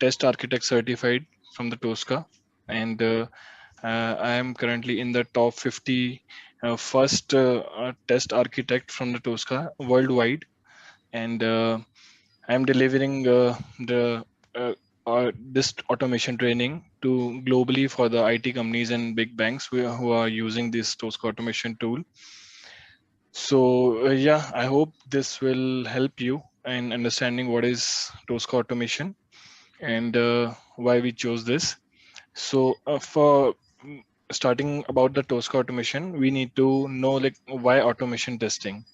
test architect certified from the Tosca, and I am currently in the top 50 first test architect from the Tosca worldwide, and I am delivering the this automation training to globally for the IT companies and big banks who are using this Tosca automation tool. So yeah, I hope this will help you in understanding what is Tosca automation and why we chose this. So for starting about the Tosca automation, we need to know like why automation testing.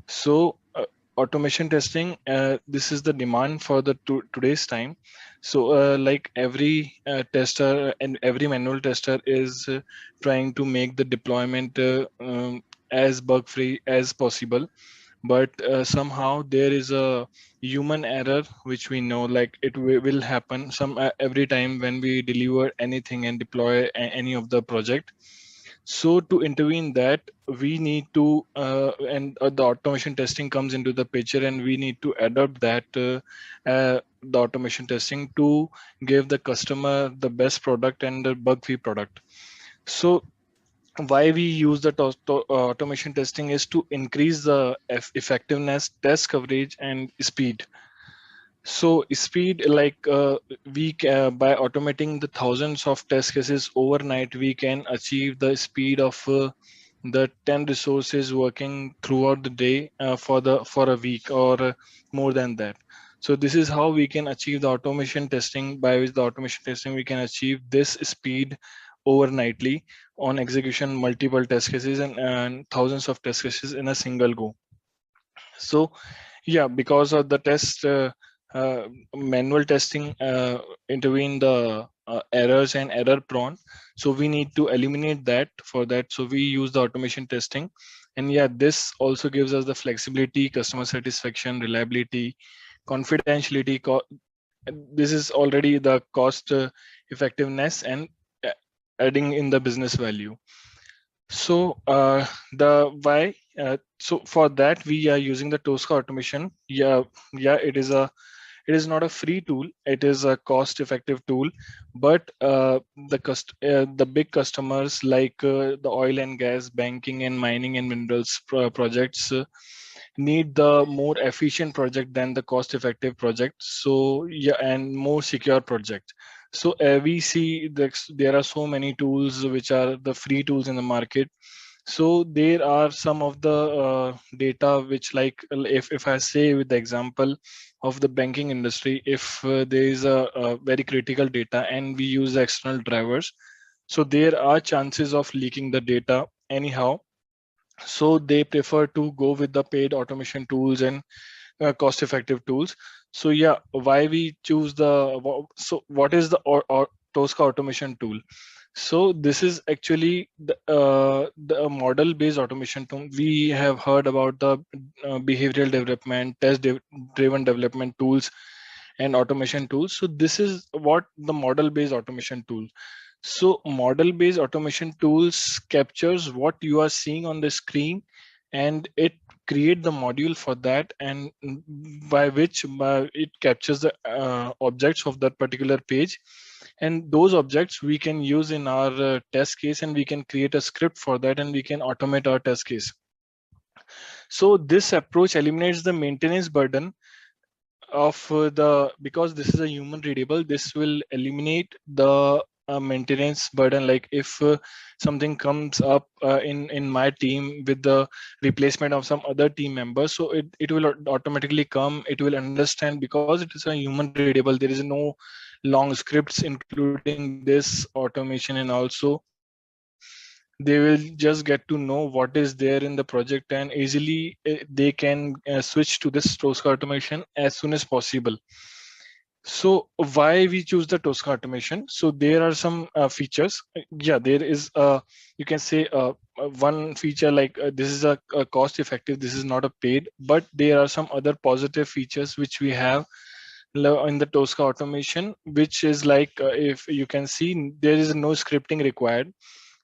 So automation testing, this is the demand for the today's time. So like every tester and every manual tester is trying to make the deployment as bug free as possible, but somehow there is a human error which we know like it will happen some every time when we deliver anything and deploy any of the project. So to intervene that, we need to and the automation testing comes into the picture, and we need to adopt that the automation testing to give the customer the best product and the bug free product. So why we use the automation testing is to increase the effectiveness, test coverage, and speed. So speed, like by automating the thousands of test cases overnight, we can achieve the speed of the 10 resources working throughout the day for a week or more than that. So this is how we can achieve the automation testing, by which the automation testing we can achieve this speed overnightly on execution multiple test cases and thousands of test cases in a single go. So yeah, because of the test manual testing intervene the errors and error prone, so we need to eliminate that. For that, so we use the automation testing. And yeah, this also gives us the flexibility, customer satisfaction, reliability, confidentiality. This is already the cost effectiveness and uh, adding in the business value. So the why? So for that we are using the Tosca automation. Yeah, it is not a free tool. It is a cost-effective tool, but the big customers like the oil and gas, banking and mining and minerals projects need the more efficient project than the cost-effective project. So yeah, and more secure project. So we see that there are so many tools which are the free tools in the market. So there are some of the data which, like if I say with the example of the banking industry, if there is a very critical data and we use the external drivers, so there are chances of leaking the data anyhow. So they prefer to go with the paid automation tools and cost effective tools. So yeah, why we choose so what is the Tosca automation tool? So this is actually the model based automation tool. We have heard about the behavioral development, driven development tools and automation tools. So this is what the model based automation tool. So model based automation tools captures what you are seeing on the screen, and it create the module for that, and by it captures the objects of that particular page, and those objects we can use in our test case, and we can create a script for that, and we can automate our test case. So this approach eliminates the maintenance burden of because this is a human readable, this will eliminate the maintenance burden. Like if something comes up in my team with the replacement of some other team member, so it will automatically come, it will understand, because it is a human readable, there is no long scripts including this automation. And also they will just get to know what is there in the project, and easily they can switch to this Tosca automation as soon as possible. So why we choose the Tosca automation? So there are some features. Yeah, there is you can say one feature, like this is a cost effective, this is not a paid, but there are some other positive features which we have in the Tosca automation, which is like if you can see, there is no scripting required.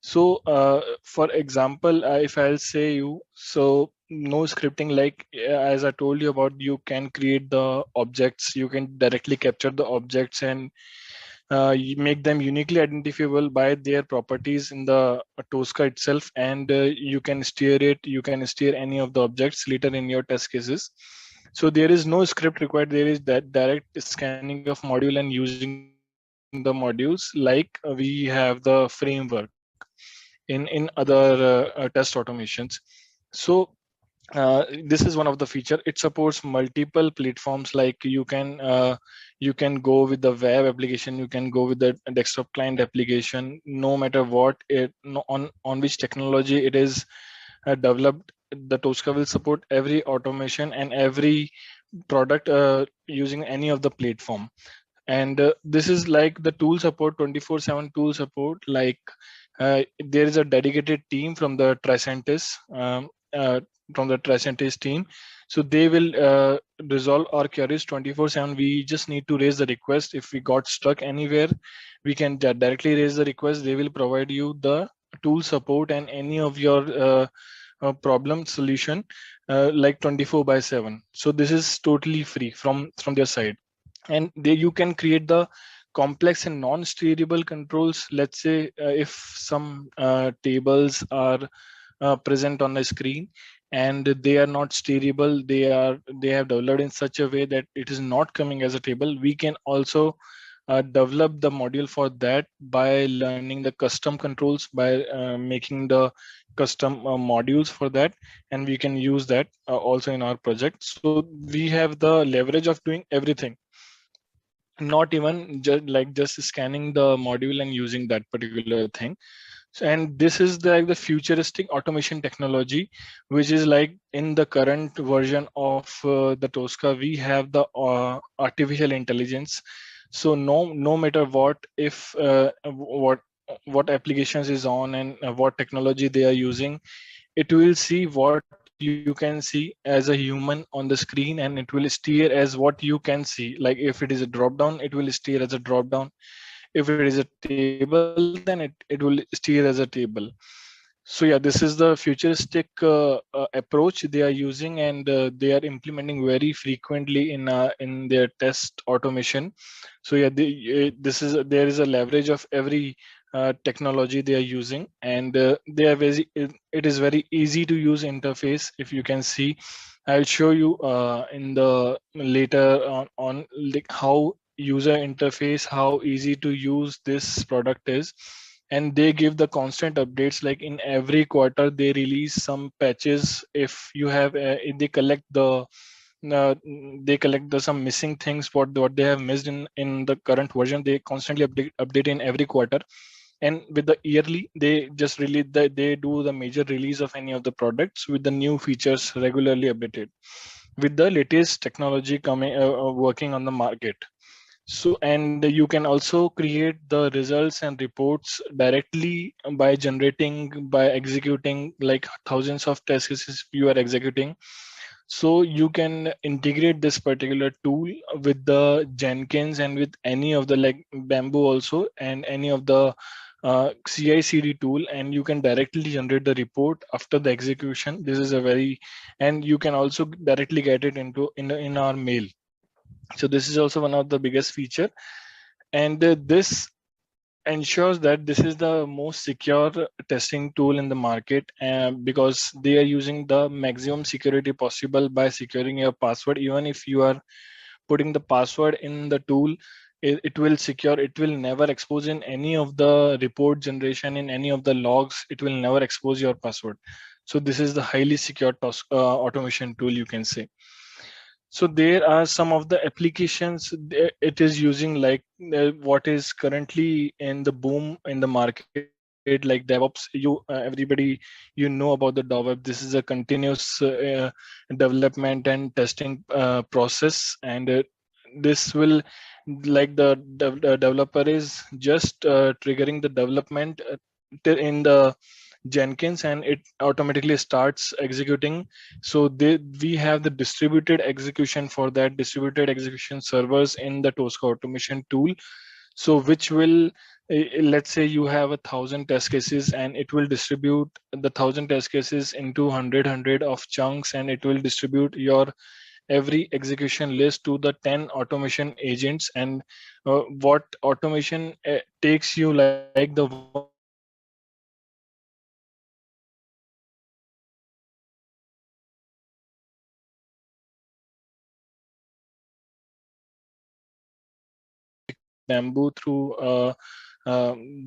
So for example, if I'll say you, so no scripting. Like as I told you about, you can create the objects, you can directly capture the objects and you make them uniquely identifiable by their properties in the Tosca itself, and you can steer it, you can steer any of the objects later in your test cases. So there is no script required, there is that direct scanning of module and using the modules, like we have the framework in other test automations. So this is one of the feature. It supports multiple platforms, like you can go with the web application, you can go with the desktop client application, no matter what it on which technology it is developed. The Tosca will support every automation and every product using any of the platform. And this is like the tool support, 24/7 tool support. Like there is a dedicated team from the Tricentis, from the Tricentis team. So they will resolve our queries 24/7. We just need to raise the request. If we got stuck anywhere, we can directly raise the request. They will provide you the tool support and any of your problem solution, like 24/7. So this is totally free from their side. And there you can create the complex and non-steerable controls. Let's say if some tables are present on the screen and they are not steerable, they have developed in such a way that it is not coming as a table, we can also develop the module for that by learning the custom controls, by making the custom modules for that, and we can use that also in our project. So we have the leverage of doing everything, not even just scanning the module and using that particular thing. And this is the futuristic automation technology, which is like in the current version of the Tosca, we have the artificial intelligence. So no matter what, if what applications is on and what technology they are using, it will see what you can see as a human on the screen, and it will steer as what you can see. Like if it is a drop down, it will steer as a drop down. If it is a table, then it will steer as a table. So yeah, this is the futuristic approach they are using, and they are implementing very frequently in their test automation. So yeah, this is there is a leverage of every technology they are using, and they are very it is very easy to use interface. If you can see, I'll show you in the later on like how user interface, how easy to use this product is. And they give the constant updates, like in every quarter they release some patches. If you have if uh, they collect the some missing things, what they have missed in the current version, they constantly update in every quarter. And with the yearly, they just release they do the major release of any of the products with the new features regularly updated with the latest technology coming working on the market. So, and you can also create the results and reports directly by by executing like thousands of test cases you are executing. So you can integrate this particular tool with the Jenkins and with any of the like Bamboo also, and any of the CI/CD tool, and you can directly generate the report after the execution. This is a very, and you can also directly get it into in our mail. So this is also one of the biggest feature, and this ensures that this is the most secure testing tool in the market, because they are using the maximum security possible by securing your password. Even if you are putting the password in the tool, it will secure, it will never expose in any of the report generation, in any of the logs, it will never expose your password. So this is the highly secure automation tool, you can say. So there are some of the applications it is using, like what is currently in the boom in the market, like DevOps. Everybody, you know about the DevOps. This is a continuous development and testing process, and this will, like the developer is just triggering the development in the Jenkins, and it automatically starts executing. So we have the distributed execution for that, distributed execution servers in the Tosca automation tool. So which will let's say you have 1,000 test cases, and it will distribute the 1,000 test cases into 100 of chunks, and it will distribute your every execution list to the 10 automation agents. And what automation takes you like the 1 hour to execute this automation list, and Bamboo through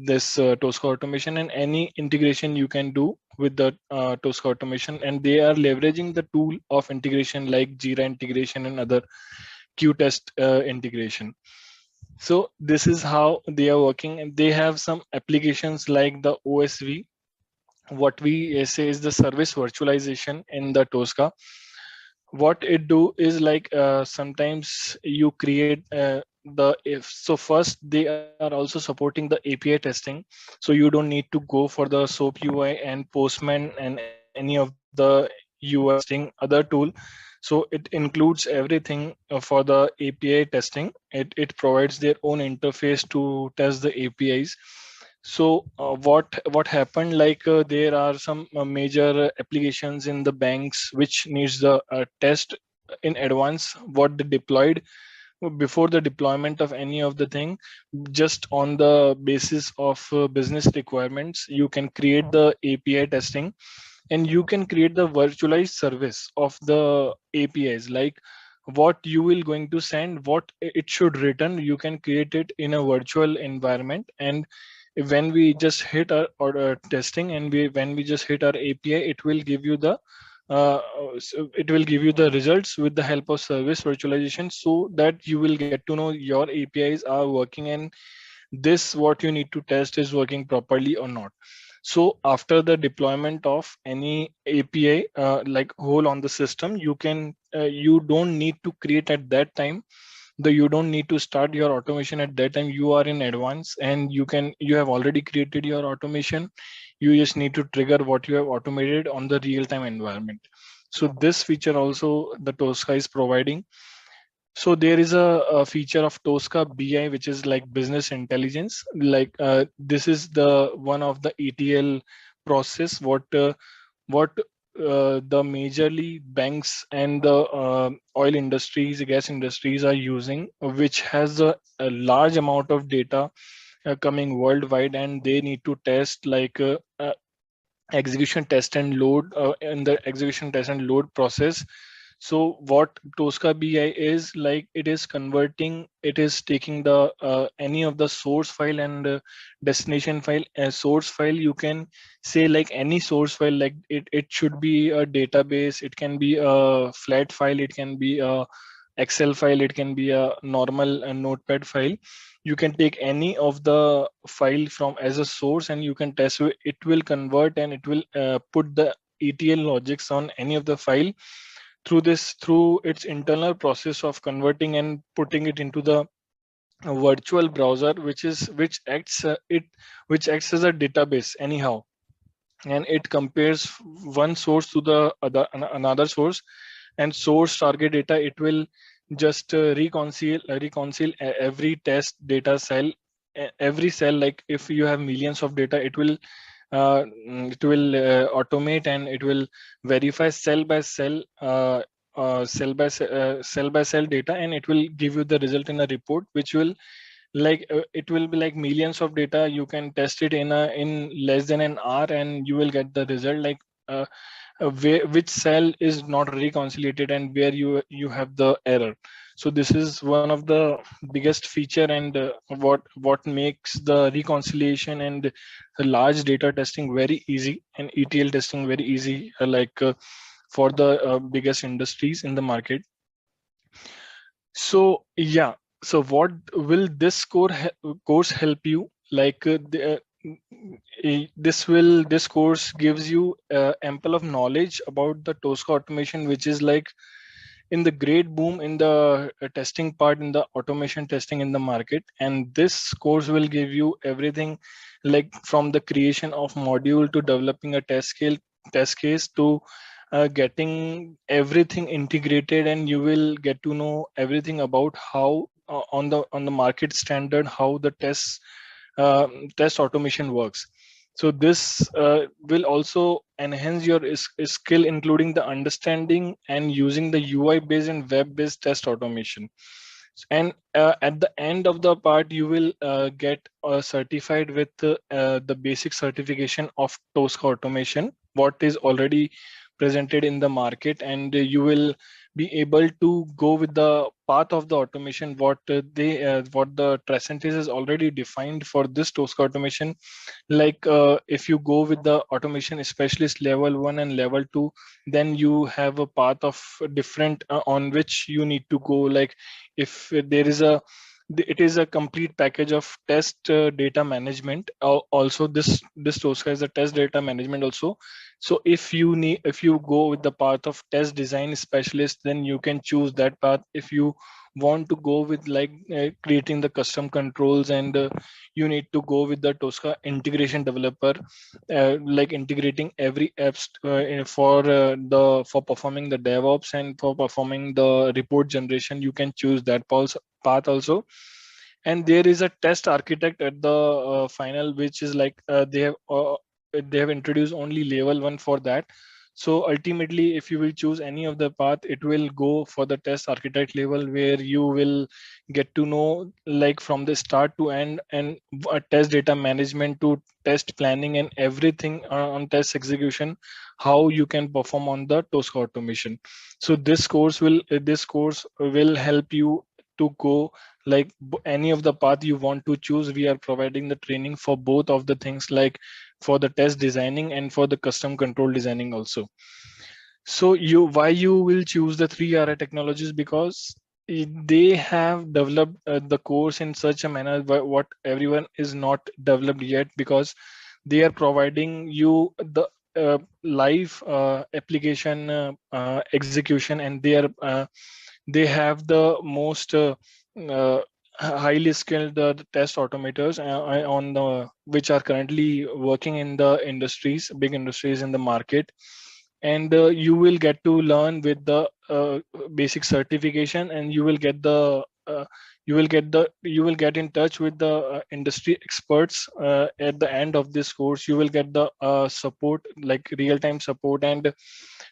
this Tosca automation, and any integration you can do with the Tosca automation. And they are leveraging the tool of integration like Jira integration and other Qtest integration. So this is how they are working, and they have some applications like the OSV. What we say is the service virtualization in the Tosca. What it do is like sometimes you create the if so first they are also supporting the API testing, so you don't need to go for the SOAP UI and Postman and any of the UI testing other tool. So it includes everything for the API testing. It provides their own interface to test the APIs. So what happened, like there are some major applications in the banks which needs the test in advance what they deployed before the deployment of any of the thing. Just on the basis of business requirements, you can create the API testing, and you can create the virtualized service of the APIs, like what you will going to send, what it should return. You can create it in a virtual environment, and when we just hit our or testing, and when we just hit our API, it will give you the it will give you the results with the help of service virtualization, so that you will get to know your APIs are working, and this what you need to test is working properly or not. So after the deployment of any API like whole on the system, you can you don't need to create at that time, the you don't need to start your automation at that time. You are in advance, and you have already created your automation. You just need to trigger what you have automated on the real-time environment. So this feature also the Tosca is providing. So there is a feature of Tosca BI, which is like business intelligence. Like this is the one of the ETL process. What the majorly banks and the oil industries, gas industries are using, which has a large amount of data coming worldwide, and they need to test like execution test and load in the execution test and load process. So what Tosca BI is like, it is converting, it is taking the any of the source file and destination file. A source file, you can say like any source file, like it should be a database, it can be a flat file, it can be a Excel file, it can be a normal notepad file. You can take any of the file from as a source, and you can test it will convert, and it will put the ETL logics on any of the file through its internal process of converting and putting it into the virtual browser, which acts as a database anyhow, and it compares one source to the another source, and source target data, it will just reconcile every test data cell, every cell. Like if you have millions of data, it will automate, and it will verify cell by cell cell by cell data, and it will give you the result in a report, which will like it will be like millions of data. You can test it in less than an hour, and you will get the result, like which cell is not reconciliated and where you have the error. So this is one of the biggest feature, and what makes the reconciliation and the large data testing very easy, and ETL testing very easy, for the biggest industries in the market. So yeah, so what will this course help you? Like this course gives you ample of knowledge about the Tosca automation, which is like in the great boom in the testing part, in the automation testing in the market. And this course will give you everything, like from the creation of module to developing a test case to getting everything integrated, and you will get to know everything about how on the market standard, how the tests test automation works. So this will also enhance your skill, including the understanding and using the UI based and web based test automation. And at the end of the part, you will get certified with the basic certification of Tosca automation, what is already presented in the market, and you will be able to go with the path of the automation what what the Tricentis is already defined for this Tosca automation. Like if you go with the automation specialist level 1 and level 2, then you have a path of different on which you need to go. Like if there is a, it is a complete package of test data management. Also this Tosca is a test data management also. So if you need, if you go with the path of test design specialist, then you can choose that path. If you want to go with like creating the custom controls, and you need to go with the Tosca integration developer, like integrating every apps for performing the DevOps and for performing the report generation, you can choose that path also. And there is a test architect at the final, which is like they have introduced only level 1 for that. So ultimately, if you will choose any of the path, it will go for the test architect level, where you will get to know like from the start to end, and test data management to test planning and everything on test execution, how you can perform on the Tosca automation. So this course will help you to go like any of the path you want to choose. We are providing the training for both of the things, like for the test designing and for the custom control designing also. So why you will choose the 3RI technologies? Because they have developed the course in such a manner what everyone is not developed yet, because they are providing you the live application execution, and they have the most highly skilled test automators on the which are currently working in the industries, big industries in the market. And you will get to learn with the basic certification, and you will get in touch with the industry experts at the end of this course. You will get the support, like real-time support and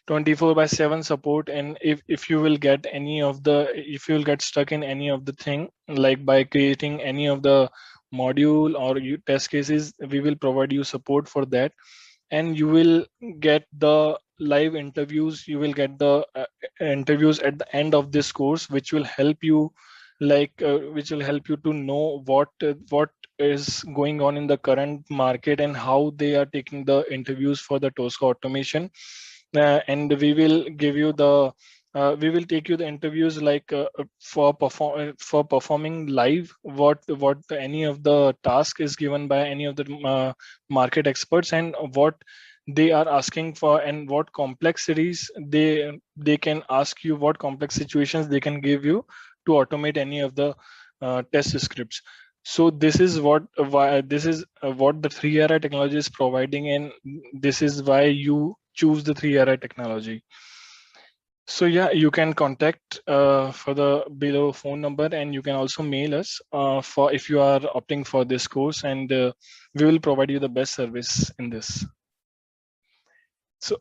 24/7 support. And if you will get any of the, if you will get stuck in any of the thing, like by creating any of the module or you test cases, we will provide you support for that. And you will get the live interviews, you will get the interviews at the end of this course, which will help you which will help you to know what is going on in the current market and how they are taking the interviews for the Tosca automation. And we will give you the we will take you the interviews like for performing live what any of the task is given by any of the market experts, and what they are asking for, and what complexities they can ask you, what complex situations they can give you to automate any of the test scripts. So this is why this is what the 3RI technology is providing, and this is why you choose the 3RI technology. So yeah, you can contact for the below phone number, and you can also mail us for if you are opting for this course, and we will provide you the best service in this. So